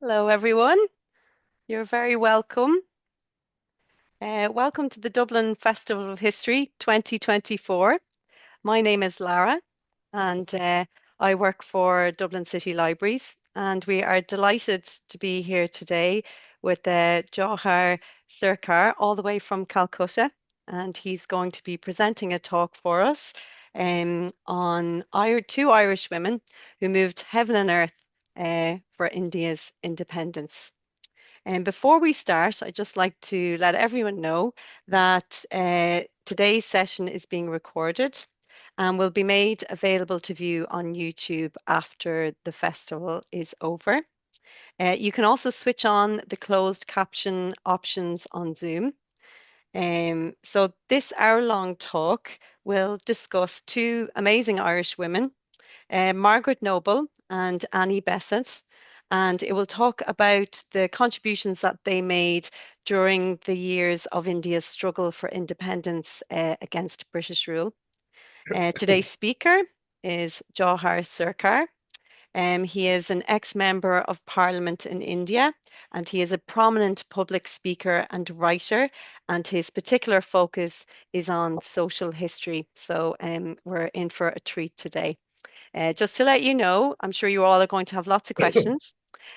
Hello, everyone. You're very welcome. Welcome to the Dublin Festival of History 2024. My name is Lara, and I work for Dublin City Libraries. And we are delighted to be here today with Jawhar Sircar, all the way from Calcutta. And he's going to be presenting a talk for us on two Irish women who moved heaven and earth for India's independence. And before we start, I'd just like to let everyone know that today's session is being recorded and will be made available to view on YouTube after the festival is over. You can also switch on the closed caption options on Zoom. So this hour-long talk will discuss two amazing Irish women, Margaret Noble and Annie Besant, and it will talk about the contributions that they made during the years of India's struggle for independence against British rule. Today's speaker is Jawhar Sircar. He is an ex-member of Parliament in India, and he is a prominent public speaker and writer, and his particular focus is on social history. So we're in for a treat today. Just to let you know, I'm sure you all are going to have lots of questions.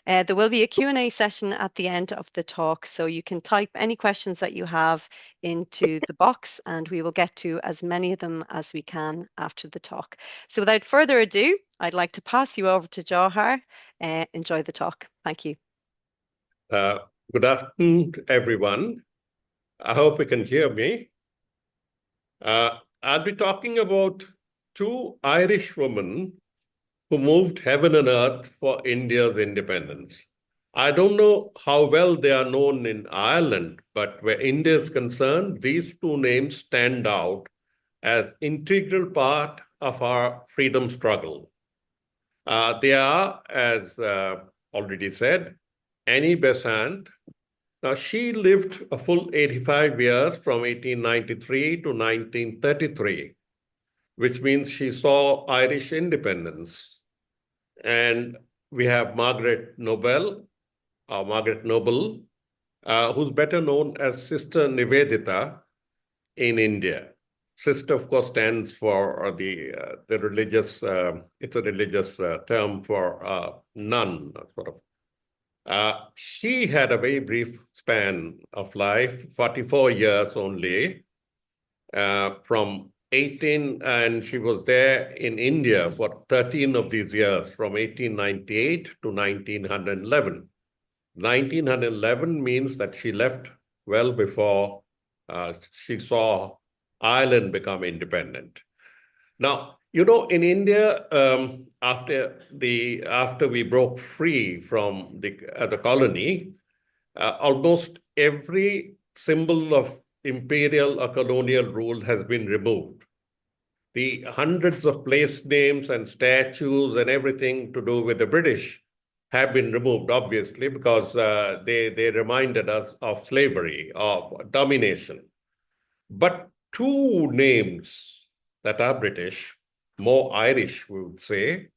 There will be a Q&A session at the end of the talk, so you can type any questions that you have into the box, and we will get to as many of them as we can after the talk. So without further ado, I'd like to pass you over to Jawhar. Enjoy the talk. Thank you. Good afternoon, everyone. I hope you can hear me. I'll be talking about two Irish women who moved heaven and earth for India's independence. I don't know how well they are known in Ireland, but where India is concerned, these two names stand out as integral part of our freedom struggle. They are, as already said, Annie Besant. Now, she lived a full 85 years from 1893 to 1933, which means she saw Irish independence. And we have Margaret Noble, who's better known as Sister Nivedita in India. Sister, of course, stands for the religious, it's a religious term for nun, sort of. She had a very brief span of life, 44 years only, from 18, and she was there in India for 13 of these years, from 1898 to 1911. 1911 means that she left well before she saw Ireland become independent. Now, you know, in India, after we broke free from the colony, almost every symbol of imperial or colonial rule has been removed. The hundreds of place names and statues and everything to do with the British have been removed, obviously, because they reminded us of slavery, of domination. But two names that are British, more Irish, we would say,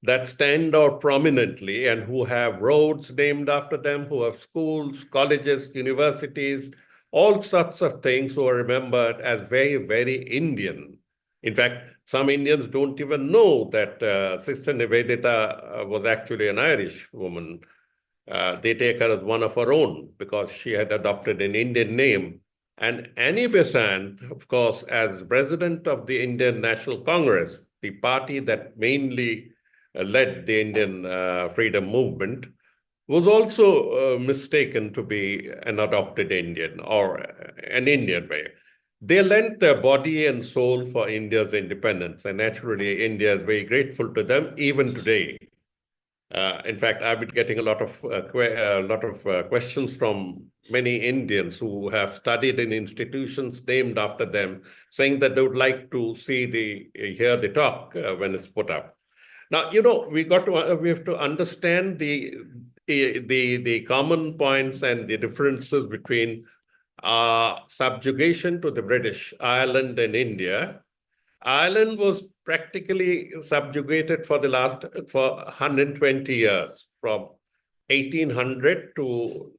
that stand out prominently and who have roads named after them, who have schools, colleges, universities, all sorts of things who are remembered as very, very Indian. In fact, some Indians don't even know that Sister Nivedita was actually an Irish woman. They take her as one of her own because she had adopted an Indian name. And Annie Besant, of course, as president of the Indian National Congress, the party that mainly led the Indian freedom movement, was also mistaken to be an adopted Indian or an Indian way. They lent their body and soul for India's independence, and naturally, India is very grateful to them even today. In fact, I've been getting a lot of questions from many Indians who have studied in institutions named after them, saying that they would like to hear the talk when it's put up. Now, you know, we have to understand the common points and the differences between subjugation to the British, Ireland and India. Ireland was practically subjugated for 120 years, from 1800 to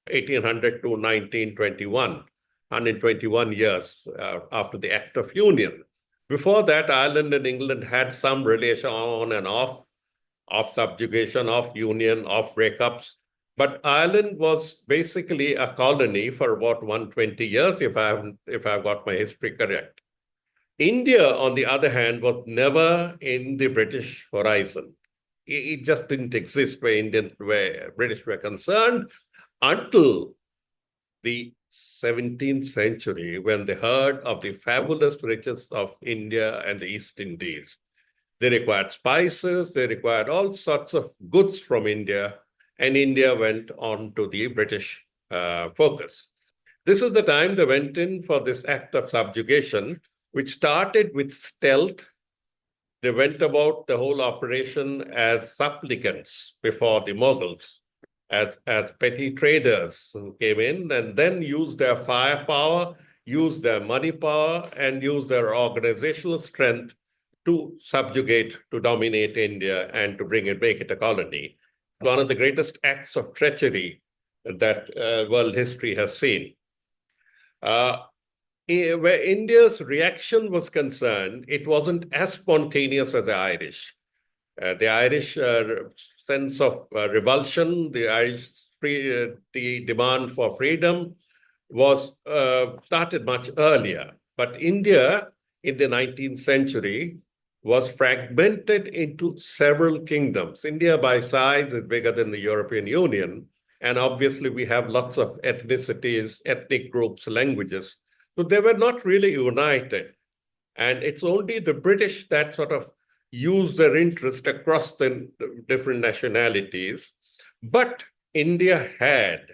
1921, 121 years after the Act of Union. Before that, Ireland and England had some relation on and off, of subjugation, of union, of breakups. But Ireland was basically a colony for about 120 years, if I've got my history correct. India, on the other hand, was never in the British horizon. It just didn't exist where British were concerned until the 17th century, when they heard of the fabulous riches of India and the East Indies. They required spices, they required all sorts of goods from India, and India went on to the British focus. This is the time they went in for this act of subjugation, which started with stealth. They went about the whole operation as supplicants before the Mughals, as petty traders who came in and then used their firepower, used their money power, and used their organizational strength to subjugate, to dominate India and to make it a colony. One of the greatest acts of treachery that world history has seen. Where India's reaction was concerned, it wasn't as spontaneous as the Irish. The Irish sense of revulsion, the Irish the demand for freedom was started much earlier. But India in the 19th century was fragmented into several kingdoms. India by size is bigger than the European Union. And obviously we have lots of ethnicities, ethnic groups, languages. So they were not really united. And it's only the British that sort of use their interest across the different nationalities. But India had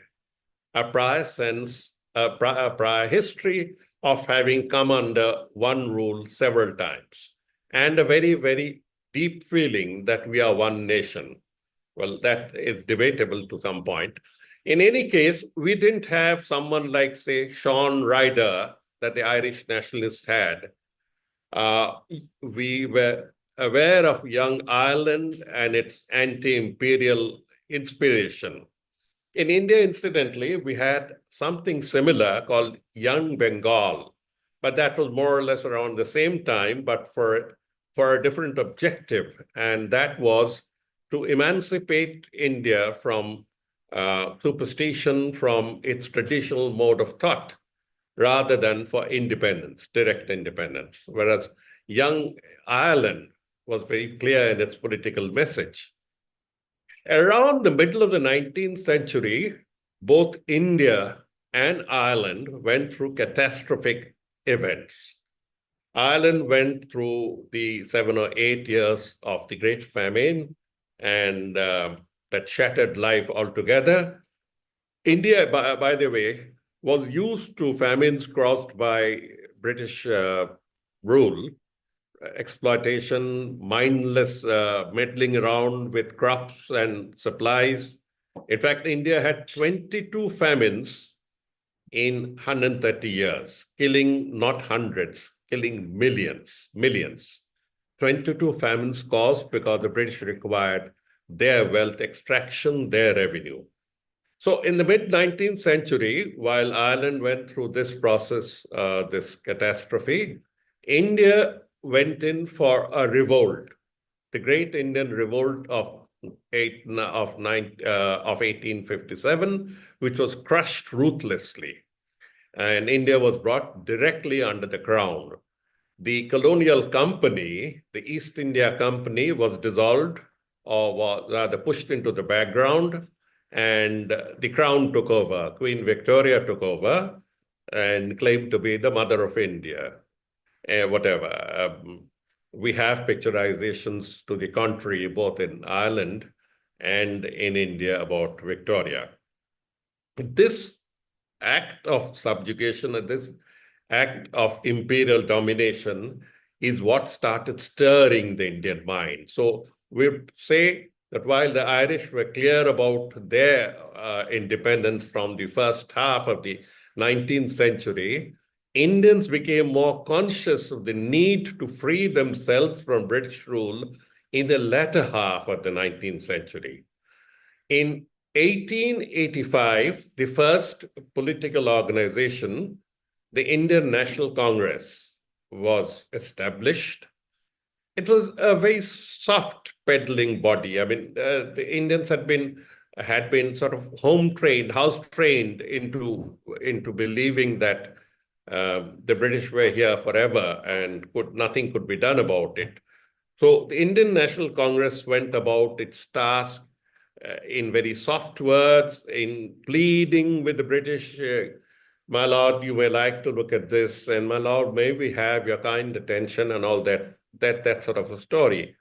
a prior sense, a prior history of having come under one rule several times, and a very, very deep feeling that we are one nation. Well, that is debatable to some point. In any case, we didn't have someone like, say, Sean Ryder that the Irish nationalists had. We were aware of young Ireland and its anti-imperial inspiration. In India, incidentally, we had something similar called Young Bengal, but that was more or less around the same time, but for a different objective, and that was to emancipate India from superstition, from its traditional mode of thought, rather than for independence, direct independence. Whereas young Ireland was very clear in its political message. Around the middle of the 19th century, both India and Ireland went through catastrophic events. Ireland went through the 7 or 8 years of the Great Famine, and that shattered life altogether. India, by the way, was used to famines caused by British rule, exploitation, mindless meddling around with crops and supplies. In fact, India had 22 famines in 130 years, killing not hundreds, killing millions. 22 famines caused because the British required their wealth extraction, their revenue. So in the mid-19th century, while Ireland went through this process, this catastrophe, India went in for a revolt, the Great Indian Revolt of 1857, which was crushed ruthlessly. And India was brought directly under the crown. The colonial company, the East India Company, was dissolved, or was rather pushed into the background, and the crown took over. Queen Victoria took over and claimed to be the mother of India. Whatever. We have picturizations to the contrary, both in Ireland and in India, about Victoria. This act of subjugation and this act of imperial domination is what started stirring the Indian mind. So we say that while the Irish were clear about their independence from the first half of the 19th century, Indians became more conscious of the need to free themselves from British rule in the latter half of the 19th century. In 1885, the first political organization, the Indian National Congress, was established. It was a very soft peddling body. I mean, the Indians had been sort of home trained, house trained into believing that the British were here forever and nothing could be done about it. So the Indian National Congress went about its task in very soft words, in pleading with the British. My lord, you may like to look at this, and my lord, may we have your kind attention and all that sort of a story.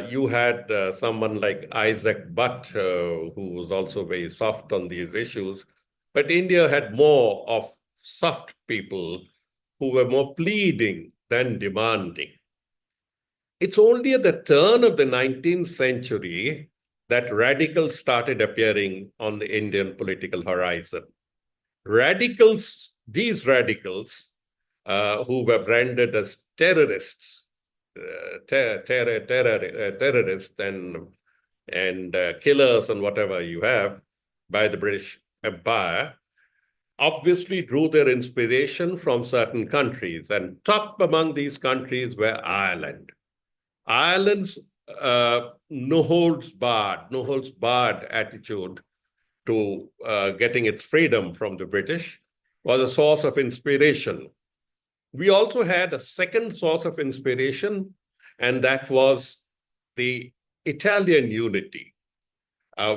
You had someone like Isaac Butt, who was also very soft on these issues, but India had more of soft people who were more pleading than demanding. It's only at the turn of the 19th century that radicals started appearing on the Indian political horizon. These radicals, who were branded as terrorists, terrorists and killers and whatever you have by the British Empire, obviously drew their inspiration from certain countries. And top among these countries were Ireland. Ireland's no holds barred attitude to getting its freedom from the British was a source of inspiration. We also had a second source of inspiration, and that was the Italian unity.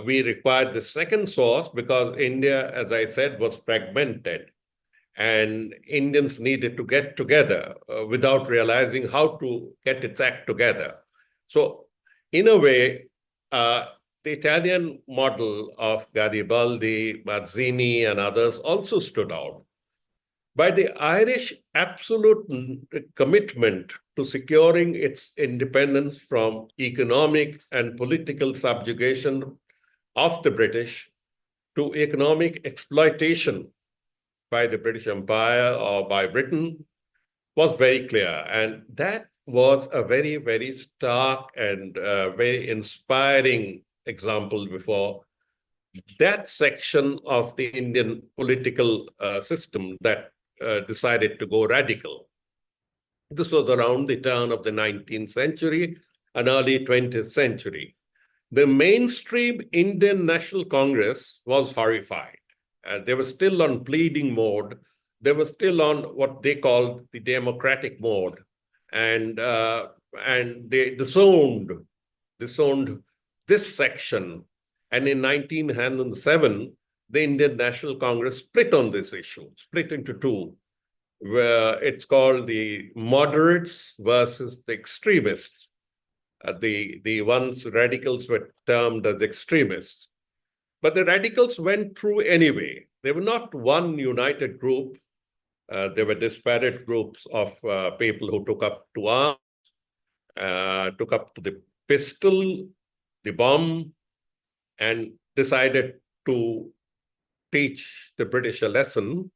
We required the second source because India, as I said, was fragmented, and Indians needed to get together without realizing how to get its act together. So, in a way, the Italian model of Garibaldi, Mazzini, and others also stood out. By the Irish absolute commitment to securing its independence from economic and political subjugation of the British to economic exploitation by the British Empire or by Britain was very clear. And that was a very, very stark and very inspiring example before that section of the Indian political system that decided to go radical. This was around the turn of the 19th century and early 20th century. The mainstream Indian National Congress was horrified. They were still on pleading mode. They were still on what they called the democratic mode. And they disowned this section. And in 1907, the Indian National Congress split on this issue, split into two, where it's called the moderates versus the extremists. The ones radicals were termed as extremists. But the radicals went through anyway. They were not one united group. There were disparate groups of people who took up to arms, took up to the pistol, the bomb, and decided to teach the British a lesson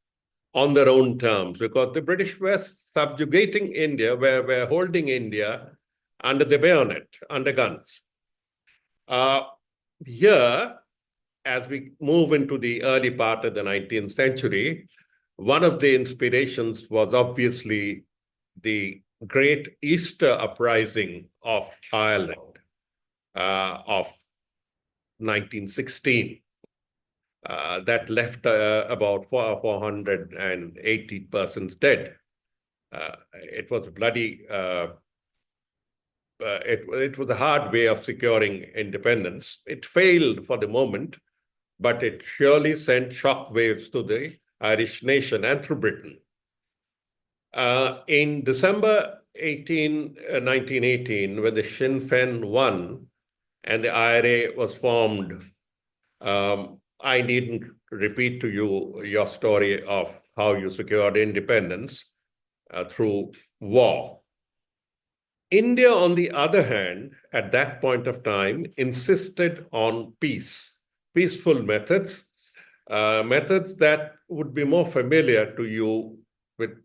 on their own terms, because the British were subjugating India, were holding India under the bayonet, under guns. Here, as we move into the early part of the 19th century, one of the inspirations was obviously the Great Easter Uprising of Ireland of 1916. That left about 480 persons dead. It was bloody. It was a hard way of securing independence. It failed for the moment, but it surely sent shockwaves to the Irish nation and through Britain. In December 1918, when the Sinn Féin won and the IRA was formed, I needn't repeat to you your story of how you secured independence through war. India, on the other hand, at that point of time, insisted on peaceful methods, methods that would be more familiar to you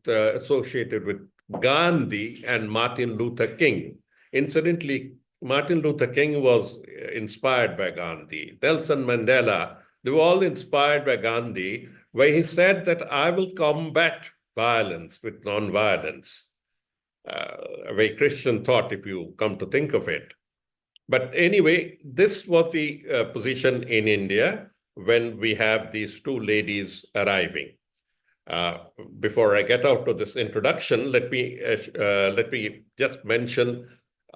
associated with Gandhi and Martin Luther King. Incidentally, Martin Luther King was inspired by Gandhi. Nelson Mandela, they were all inspired by Gandhi, where he said that I will combat violence with non-violence. A very Christian thought, if you come to think of it. But anyway, this was the position in India when we have these two ladies arriving. Uh, Before I get out to this introduction, let me just mention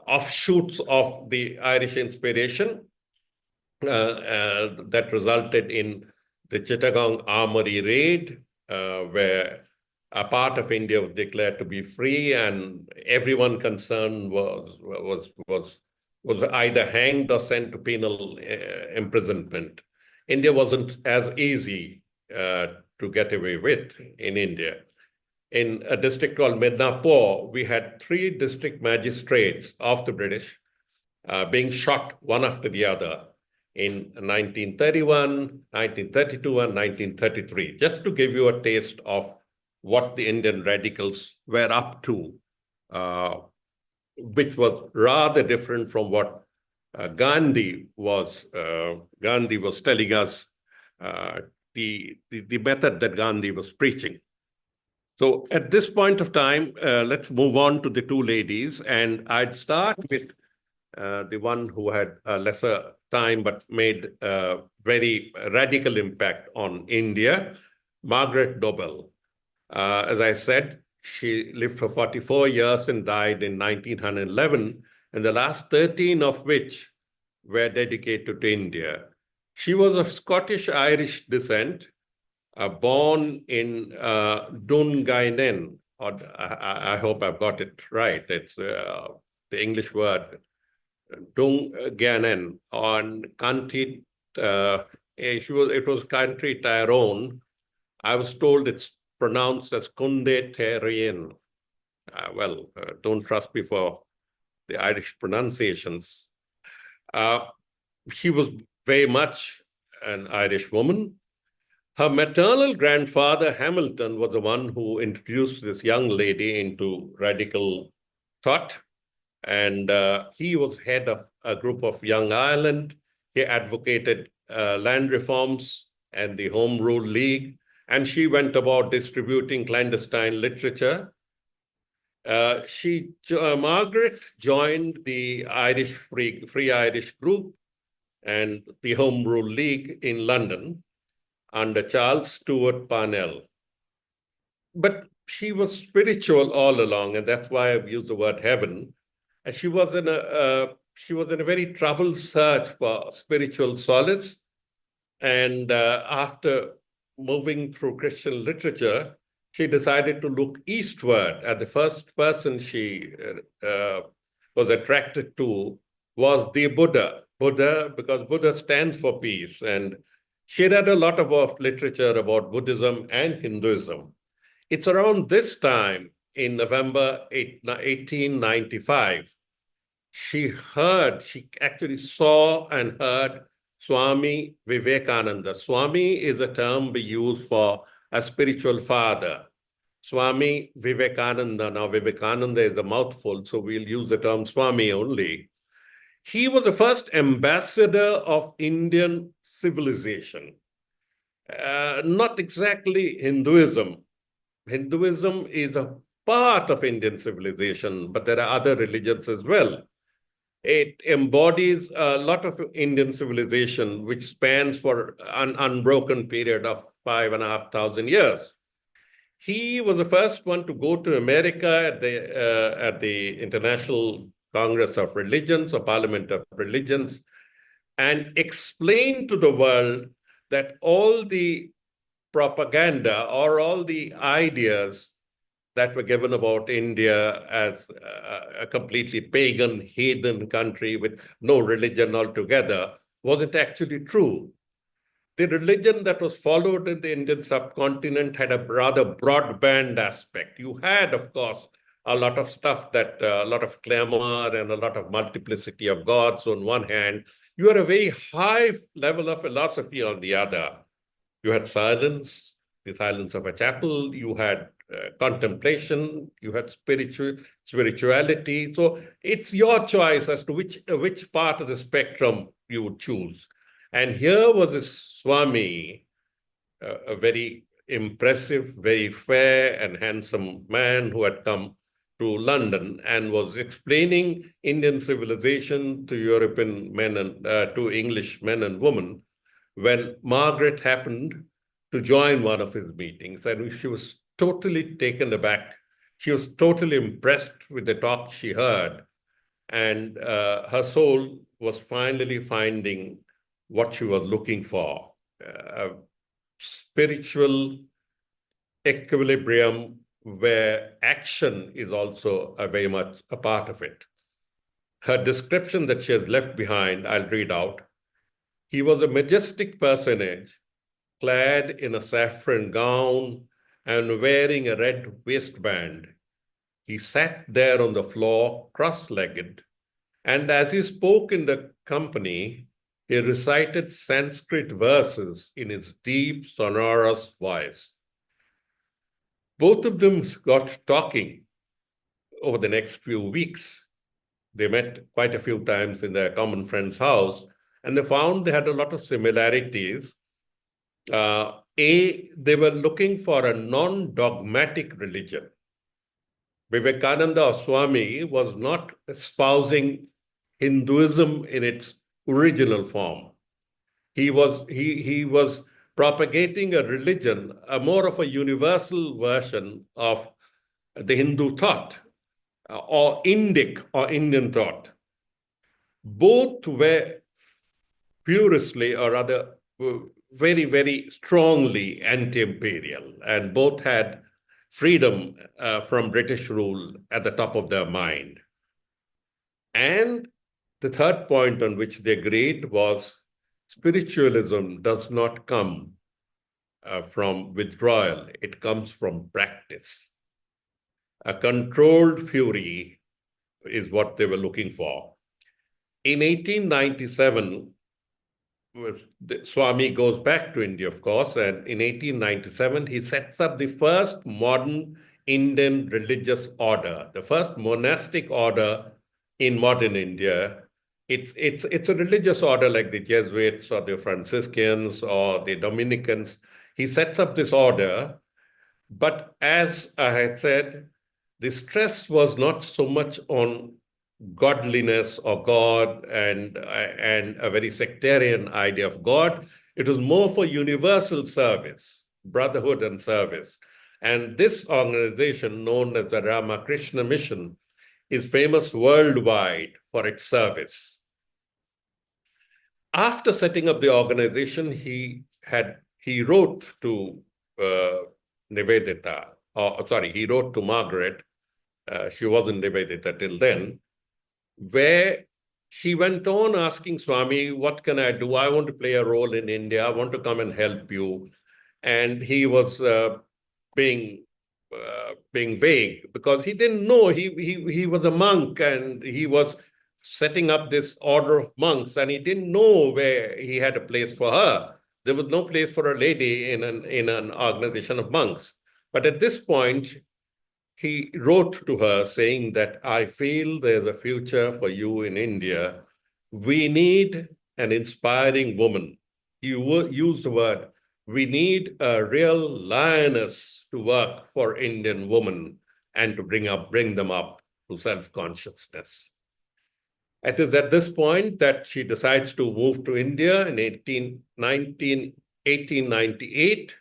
offshoots of the Irish inspiration that resulted in the Chittagong Armory raid, where a part of India was declared to be free, and everyone concerned was either hanged or sent to penal imprisonment. India wasn't as easy to get away with in India. In a district called Midnapur, we had 3 district magistrates of the British being shot one after the other in 1931, 1932, and 1933, just to give you a taste of what the Indian radicals were up to, which was rather different from what Gandhi was telling us, the method that Gandhi was preaching. So at this point of time, let's move on to the two ladies, and I'd start with the one who had lesser time but made a very radical impact on India, Margaret Noble. As I said, she lived for 44 years and died in 1911, and the last 13 of which were dedicated to India. She was of Scottish-Irish descent, born in Dungainen, or I hope I've got it right. It's the English word, Dungainen, on County. It was County Tyrone. I was told it's pronounced as Kunde Terrien. Don't trust me for the Irish pronunciations. She was very much an Irish woman. Her maternal grandfather, Hamilton, was the one who introduced this young lady into radical thought. And he was head of a group of Young Ireland. He advocated land reforms and the Home Rule League. And she went about distributing clandestine literature. Margaret joined the Free Irish group and the Home Rule League in London under Charles Stewart Parnell. But she was spiritual all along, and that's why I've used the word heaven. And she was in a very troubled search for spiritual solace. And after moving through Christian literature, she decided to look eastward. And the first person she was attracted to was the Buddha. Because Buddha stands for peace. And she read a lot of literature about Buddhism and Hinduism. It's around this time, in November 1895, she actually saw and heard Swami Vivekananda. Swami is a term we use for a spiritual father. Swami Vivekananda. Now, Vivekananda is a mouthful, so we'll use the term Swami only. He was the first ambassador of Indian civilization. Not exactly Hinduism. Hinduism is a part of Indian civilization, but there are other religions as well. It embodies a lot of Indian civilization, which spans for an unbroken period of 5,500 years. He was the first one to go to America at the International Congress of Religions or Parliament of Religions and explain to the world that all the propaganda or all the ideas that were given about India as a completely pagan, heathen country with no religion altogether wasn't actually true. The religion that was followed in the Indian subcontinent had a rather broadband aspect. You had, of course, a lot of stuff a lot of clamor and a lot of multiplicity of gods on one hand. You had a very high level of philosophy on the other. You had silence, the silence of a chapel. You had contemplation, you had spirituality. So it's your choice as to which part of the spectrum you would choose. And here was this Swami, a very impressive, very fair and handsome man who had come to London and was explaining Indian civilization to European men and to English men and women when Margaret happened to join one of his meetings, and she was totally taken aback. She was totally impressed with the talk she heard, and her soul was finally finding what she was looking for, a spiritual equilibrium where action is also very much a part of it. Her description that she has left behind, I'll read out. He was a majestic personage, clad in a saffron gown and wearing a red waistband. He sat there on the floor, cross-legged, and as he spoke in the company, he recited Sanskrit verses in his deep, sonorous voice. Both of them got talking over the next few weeks. They met quite a few times in their common friend's house, and they found they had a lot of similarities. They were looking for a non-dogmatic religion. Vivekananda Swami was not espousing Hinduism in its original form. He was propagating a religion, a more of a universal version of the Hindu thought, or Indic or Indian thought. Both were puristly, or rather very, very strongly anti-imperial, and both had freedom from British rule at the top of their mind. And the third point on which they agreed was spiritualism does not come from withdrawal, it comes from practice. A controlled fury is what they were looking for. In 1897, Swami goes back to India, of course, and in 1897, he sets up the first modern Indian religious order, the first monastic order in modern India. It's a religious order like the Jesuits or the Franciscans or the Dominicans. He sets up this order, but as I had said, the stress was not so much on godliness or God and a very sectarian idea of God. It was more for universal service, brotherhood and service. And this organization, known as the Ramakrishna Mission, is famous worldwide for its service. After setting up the organization, he wrote to Nivedita, he wrote to Margaret. She wasn't Nivedita till then, where she went on asking Swami, what can I do? I want to play a role in India. I want to come and help you. And he was being vague because he didn't know. He was a monk and he was setting up this order of monks, and he didn't know where he had a place for her. There was no place for a lady in an organization of monks. But at this point, he wrote to her saying that I feel there's a future for you in India. We need an inspiring woman. You used the word, we need a real lioness to work for Indian women and to bring them up to self-consciousness. It is at this point that she decides to move to India in 1898.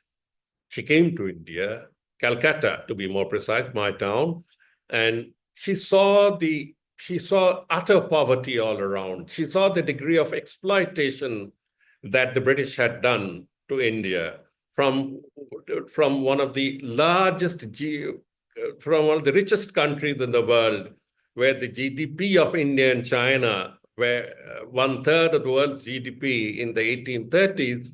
She came to India, Calcutta, to be more precise, my town, and she saw utter poverty all around. She saw the degree of exploitation that the British had done to India from one of the from one of the richest countries in the world, where the GDP of India and China were one-third of the world's GDP in the 1830s.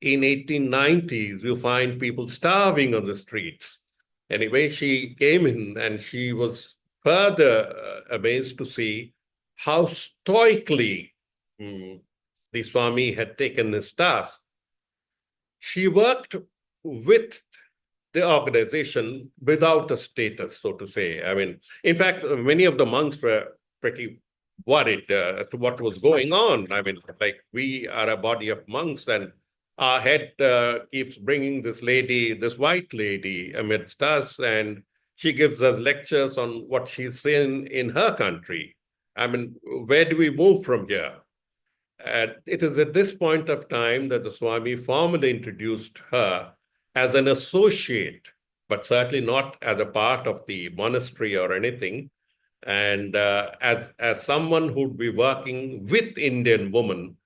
In 1890s, you find people starving on the streets. Anyway, she came in and she was further amazed to see how stoically the Swami had taken his task. She worked with the organization without a status, so to say. I mean, in fact, many of the monks were pretty worried to what was going on. I mean, like, we are a body of monks, and our head keeps bringing this lady, this white lady, amidst us, and she gives us lectures on what she's seen in her country. I mean, where do we move from here? And it is at this point of time that the Swami formally introduced her as an associate, but certainly not as a part of the monastery or anything, and as someone who'd be working with Indian women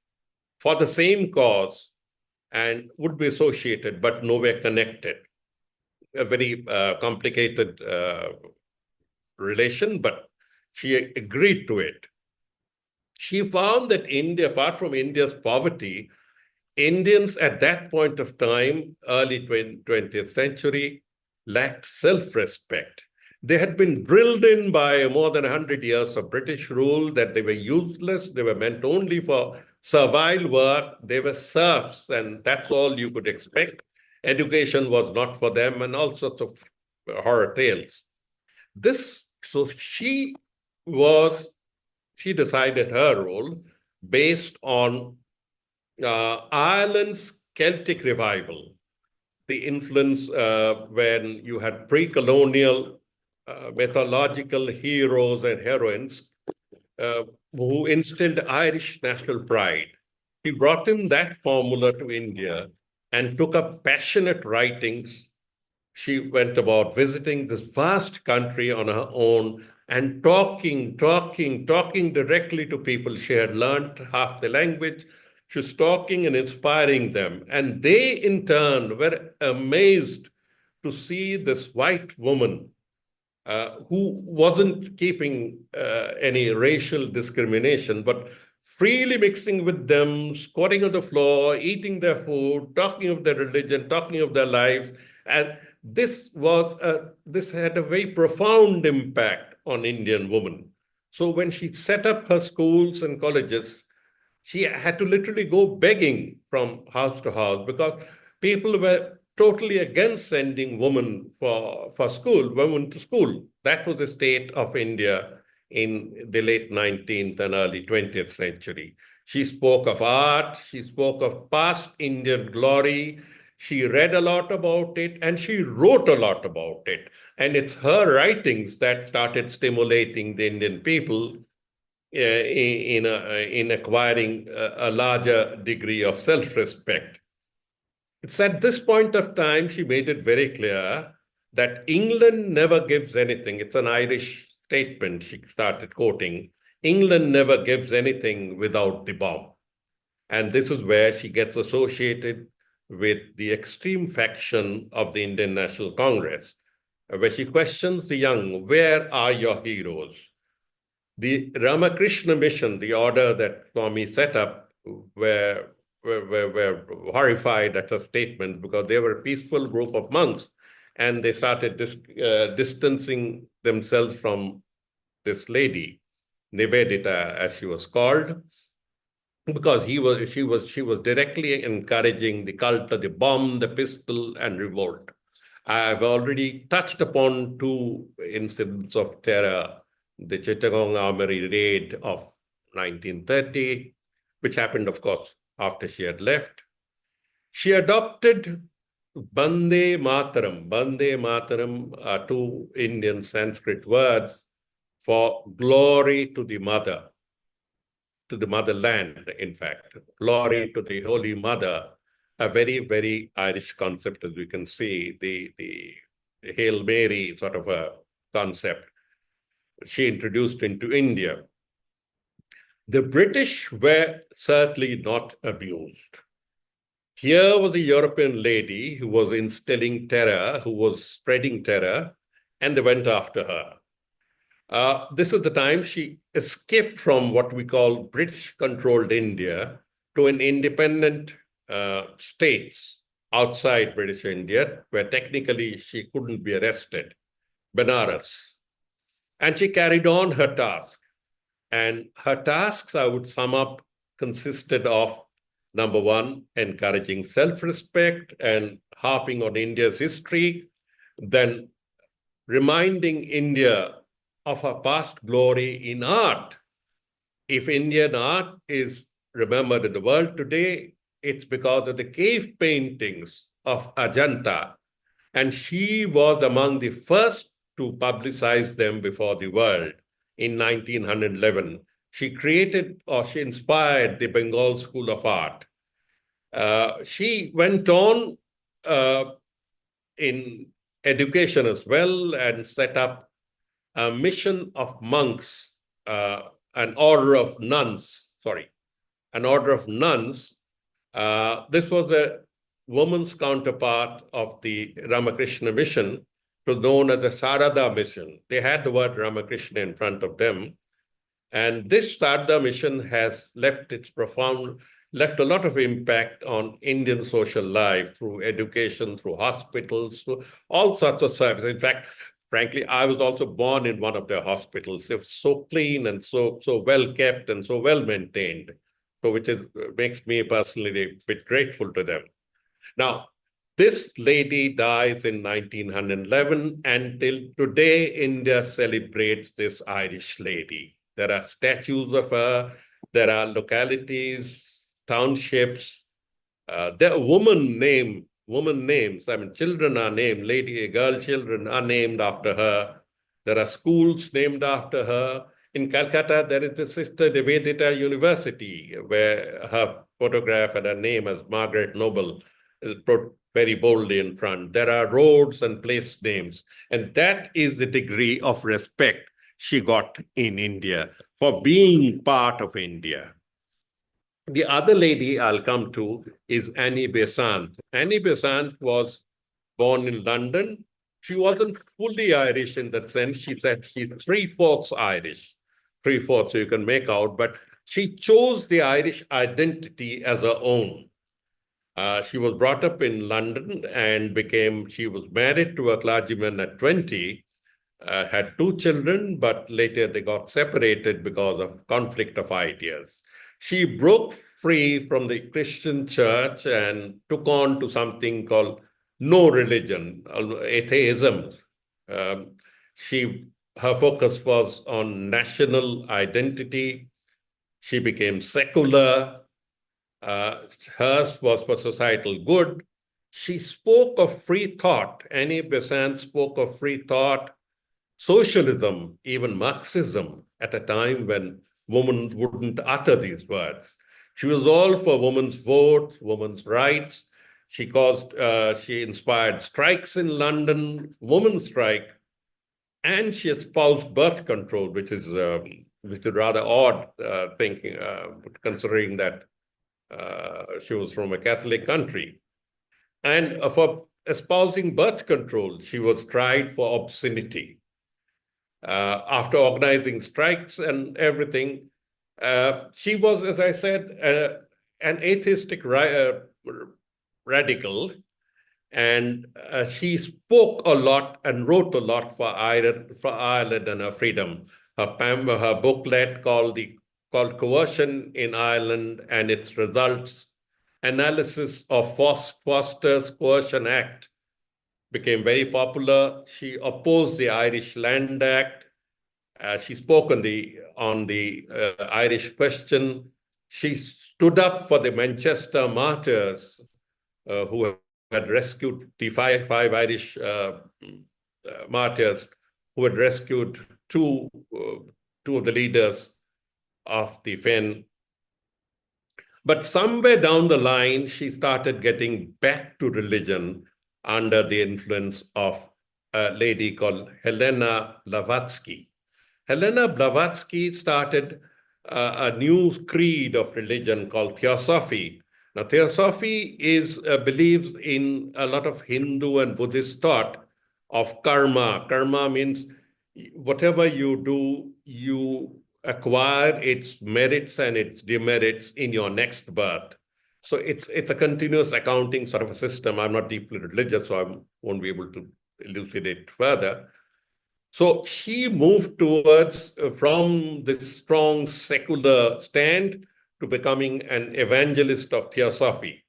for the same cause and would be associated but nowhere connected. A very complicated relation, but she agreed to it. She found that India, apart from India's poverty, Indians at that point of time, early 20th century, lacked self-respect. They had been drilled in by more than 100 years of British rule that they were useless, they were meant only for servile work, they were serfs, and that's all you could expect. Education was not for them, and all sorts of horror tales. So she decided her role based on Ireland's Celtic revival, the influence when you had pre-colonial mythological heroes and heroines who instilled Irish national pride. He brought in that formula to India and took up passionate writings. She went about visiting this vast country on her own and talking directly to people. She had learned half the language. She was talking and inspiring them. And they, in turn, were amazed to see this white woman who wasn't keeping any racial discrimination, but freely mixing with them, squatting on the floor, eating their food, talking of their religion, talking of their lives. And this had a very profound impact on Indian women. So when she set up her schools and colleges, she had to literally go begging from house to house because people were totally against sending women women to school. That was the state of India in the late 19th and early 20th century. She spoke of art, she spoke of past Indian glory, she read a lot about it, and she wrote a lot about it. And it's her writings that started stimulating the Indian people in acquiring a larger degree of self-respect. It's at this point of time she made it very clear that England never gives anything. It's an Irish statement she started quoting. England never gives anything without the bomb. And this is where she gets associated with the extreme faction of the Indian National Congress, where she questions the young, where are your heroes? The Ramakrishna mission, the order that Swami set up, were horrified at her statement because they were a peaceful group of monks, and they started distancing themselves from this lady, Nivedita, as she was called, because she was directly encouraging the cult of the bomb, the pistol, and revolt. I've already touched upon two incidents of terror: the Chittagong Armory raid of 1930, which happened, of course, after she had left. She adopted Bande Mataram. Bande Mataram are two Indian Sanskrit words for glory to the mother, to the motherland, in fact, glory to the Holy Mother, a very, very Irish concept, as we can see, the Hail Mary sort of a concept she introduced into India. The British were certainly not abused. Here was a European lady who was instilling terror, who was spreading terror, and they went after her. This is the time she escaped from what we call British-controlled India to an independent states outside British India, where technically she couldn't be arrested, Benares. And she carried on her task. And her tasks, I would sum up, consisted of, number one, encouraging self-respect and harping on India's history than reminding India of her past glory in art. If Indian art is remembered in the world today, it's because of the cave paintings of Ajanta. And she was among the first to publicize them before the world in 1911. She created or she inspired the Bengal School of Art. She went on in education as well and set up a mission of monks, an order of nuns, sorry, an order of nuns. This was a woman's counterpart of the Ramakrishna mission, was known as the Sarada mission. They had the word Ramakrishna in front of them. And this Sarada mission has left a lot of impact on Indian social life through education, through hospitals, through all sorts of services. In fact, frankly, I was also born in one of their hospitals. It was so clean and so well kept and so well maintained. So which makes me personally a bit grateful to them. Now, this lady dies in 1911, and till today, India celebrates this Irish lady. There are statues of her, there are localities, townships, there are woman names. I mean, children are named, girl children are named after her. There are schools named after her. In Calcutta, there is the Sister Nivedita University, where her photograph and her name as Margaret Noble is put very boldly in front. There are roads and place names. And that is the degree of respect she got in India for being part of India. The other lady I'll come to is Annie Besant. Annie Besant was born in London. She wasn't fully Irish in that sense. She said she's three-fourths Irish, three-fourths, so you can make out, but she chose the Irish identity as her own. She was brought up in London and she was married to a clergyman at 20, had two children, but later they got separated because of conflict of ideas. She broke free from the Christian church and took on to something called no religion, atheism. Her focus was on national identity. She became secular. Hers was for societal good. She spoke of free thought. Annie Besant spoke of free thought, socialism, even Marxism, at a time when women wouldn't utter these words. She was all for women's vote, women's rights. She inspired strikes in London, women's strike, and she espoused birth control, which is rather odd thinking, considering that she was from a Catholic country. And for espousing birth control, she was tried for obscenity. After organizing strikes and everything, she was, as I said, an atheistic radical, and she spoke a lot and wrote a lot for Ireland and her freedom. Her booklet called Coercion in Ireland and its Results, analysis of Foster's Coercion Act, became very popular. She opposed the Irish Land Act. She spoke on the Irish question. She stood up for the Manchester martyrs who had rescued the five Irish martyrs who had rescued two of the leaders of the Fen. But somewhere down the line, she started getting back to religion under the influence of a lady called Helena Blavatsky. Helena Blavatsky started a new creed of religion called Theosophy. Now, Theosophy believes in a lot of Hindu and Buddhist thought of karma. Karma means whatever you do, you acquire its merits and its demerits in your next birth. So it's a continuous accounting sort of a system. I'm not deeply religious, so I won't be able to elucidate further. So she moved towards from this strong secular stand to becoming an evangelist of Theosophy.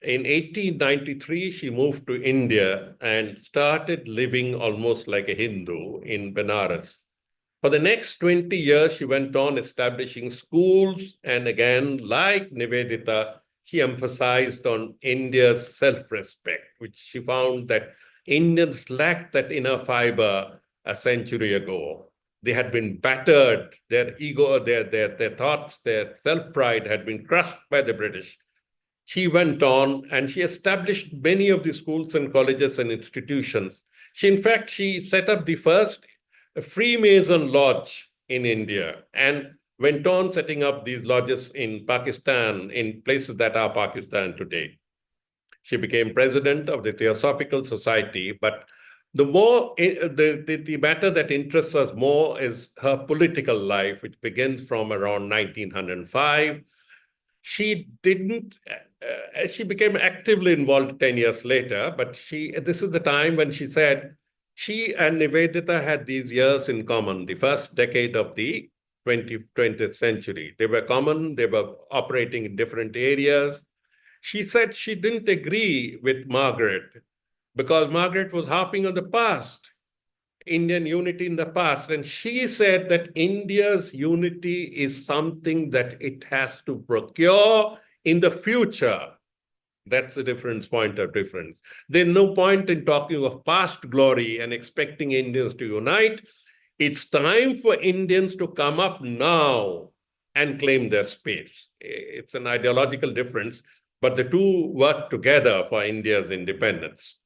In 1893, she moved to India and started living almost like a Hindu in Benares. For the next 20 years, she went on establishing schools. And again, like Nivedita, she emphasized on India's self-respect, which she found that Indians lacked that inner fiber a century ago. They had been battered, their ego, their thoughts, their self-pride had been crushed by the British. She went on and she established many of the schools and colleges and institutions. In fact, she set up the first Freemason lodge in India and went on setting up these lodges in Pakistan, in places that are Pakistan today. She became president of the Theosophical Society, but the matter that interests us more is her political life, which begins from around 1905. She didn't, she became actively involved 10 years later, but this is the time when she said she and Nivedita had these years in common, the first decade of the 20th century. They were common, they were operating in different areas. She said she didn't agree with Margaret because Margaret was harping on the past. Indian unity in the past. And she said that India's unity is something that it has to procure in the future. That's the point of difference. There's no point in talking of past glory and expecting Indians to unite. It's time for Indians to come up now and claim their space. It's an ideological difference, but the two work together for India's independence.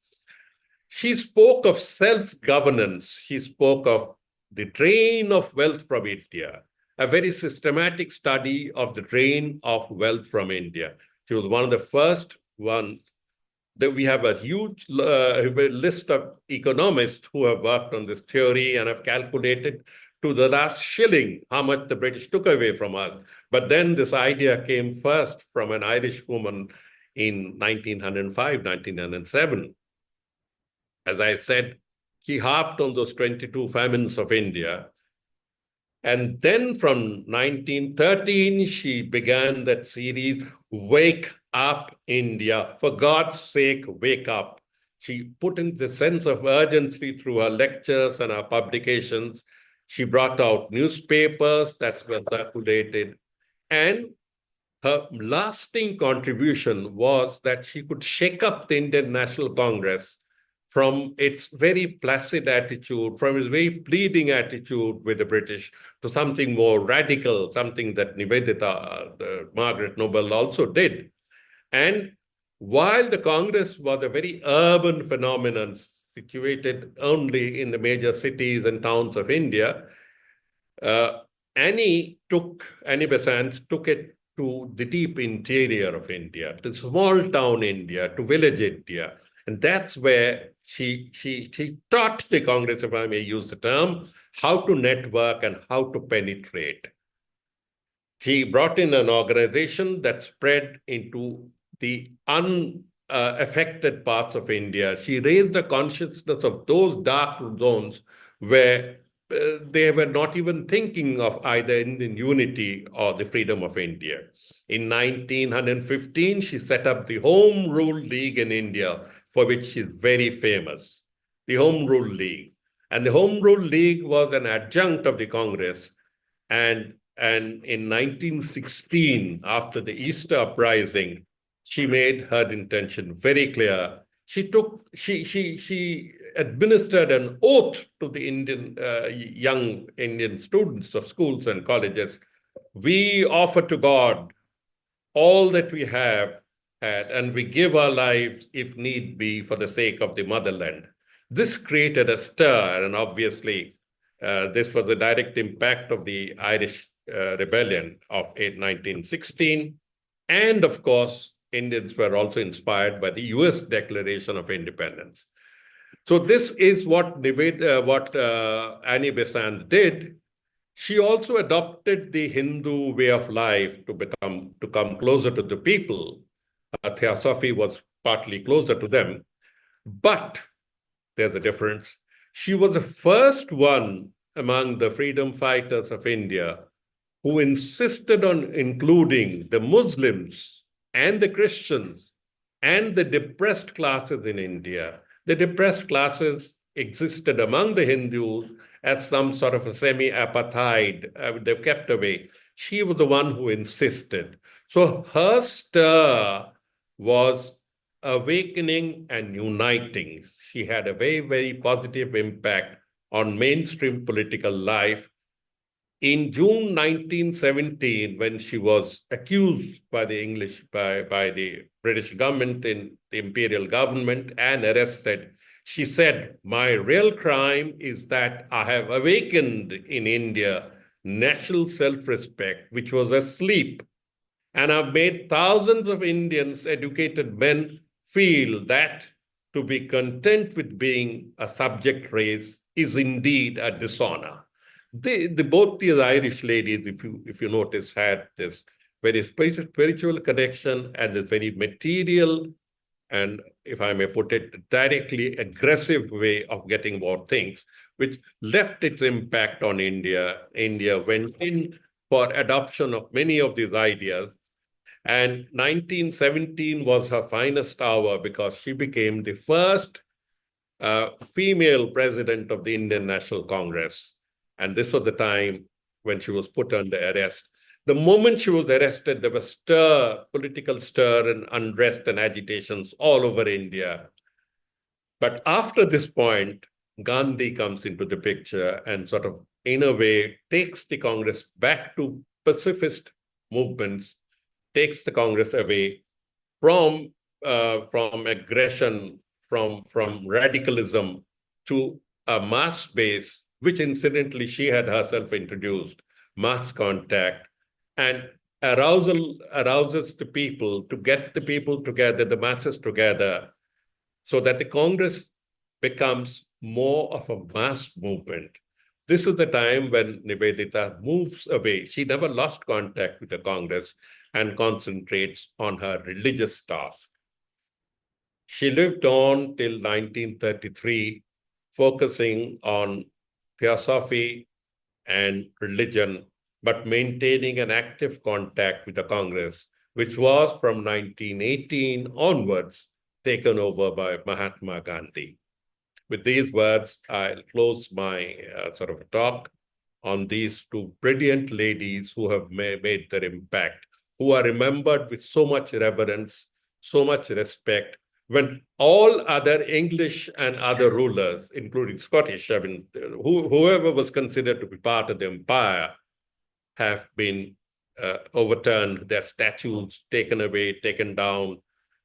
She spoke of self-governance. She spoke of the drain of wealth from India, a very systematic study of the drain of wealth from India. She was one of the first ones. That we have a huge list of economists who have worked on this theory and have calculated to the last shilling how much the British took away from us. But then this idea came first from an Irish woman in 1905, 1907. As I said, he harped on those 22 famines of India. And then from 1913, she began that series, Wake Up India. For God's sake, wake up. She put in the sense of urgency through her lectures and her publications. She brought out newspapers that were circulated. And her lasting contribution was that she could shake up the Indian National Congress from its very placid attitude, from its very pleading attitude with the British, to something more radical, something that Nivedita, Margaret Noble, also did. And while the Congress was a very urban phenomenon, situated only in the major cities and towns of India, Annie Besant took it to the deep interior of India, to small town India, to village India. And that's where she taught the Congress, if I may use the term, how to network and how to penetrate. She brought in an organization that spread into the unaffected parts of India. She raised the consciousness of those dark zones where they were not even thinking of either Indian unity or the freedom of India. In 1915, she set up the Home Rule League in India, for which she's very famous, the Home Rule League. And the Home Rule League was an adjunct of the Congress. And in 1916, after the Easter Uprising, she made her intention very clear. She administered an oath to the young Indian students of schools and colleges. We offer to God all that we have, and we give our lives, if need be, for the sake of the motherland. This created a stir, and obviously, this was a direct impact of the Irish rebellion of 1916. And of course, Indians were also inspired by the US Declaration of Independence. So this is what Annie Besant did. She also adopted the Hindu way of life to come closer to the people. Theosophy was partly closer to them, but there's a difference. She was the first one among the freedom fighters of India who insisted on including the Muslims and the Christians and the depressed classes in India. The depressed classes existed among the Hindus as some sort of a semi-apartheid. They were kept away. She was the one who insisted. So her stir was awakening and uniting. She had a very, very positive impact on mainstream political life. In June 1917, when she was accused by the British government in the imperial government and arrested, she said, "My real crime is that I have awakened in India national self-respect, which was asleep, and I've made thousands of Indians, educated men, feel that to be content with being a subject race is indeed a dishonor." Both these Irish ladies, if you notice, had this very spiritual connection and this very material and, if I may put it, directly aggressive way of getting more things, which left its impact on India. India went in for adoption of many of these ideas. And 1917 was her finest hour because she became the first female president of the Indian National Congress. And this was the time when she was put under arrest. The moment she was arrested, there was political stir and unrest and agitations all over India. But after this point, Gandhi comes into the picture and sort of, in a way, takes the Congress back to pacifist movements, takes the Congress away from aggression, from radicalism to a mass base, which incidentally she had herself introduced, mass contact, and arouses the people to get the people together, the masses together, so that the Congress becomes more of a mass movement. This is the time when Nivedita moves away. She never lost contact with the Congress and concentrates on her religious task. She lived on till 1933, focusing on theosophy and religion, but maintaining an active contact with the Congress, which was from 1918 onwards taken over by Mahatma Gandhi. With these words, I'll close my sort of talk on these two brilliant ladies who have made their impact, who are remembered with so much reverence, so much respect, when all other English and other rulers, including Scottish, I mean, whoever was considered to be part of the empire, have been overturned, their statues taken away, taken down,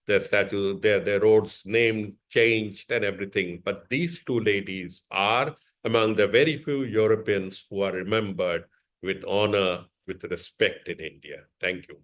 their statues, their roads named, changed, and everything. But these two ladies are among the very few Europeans who are remembered with honor, with respect in India. Thank you.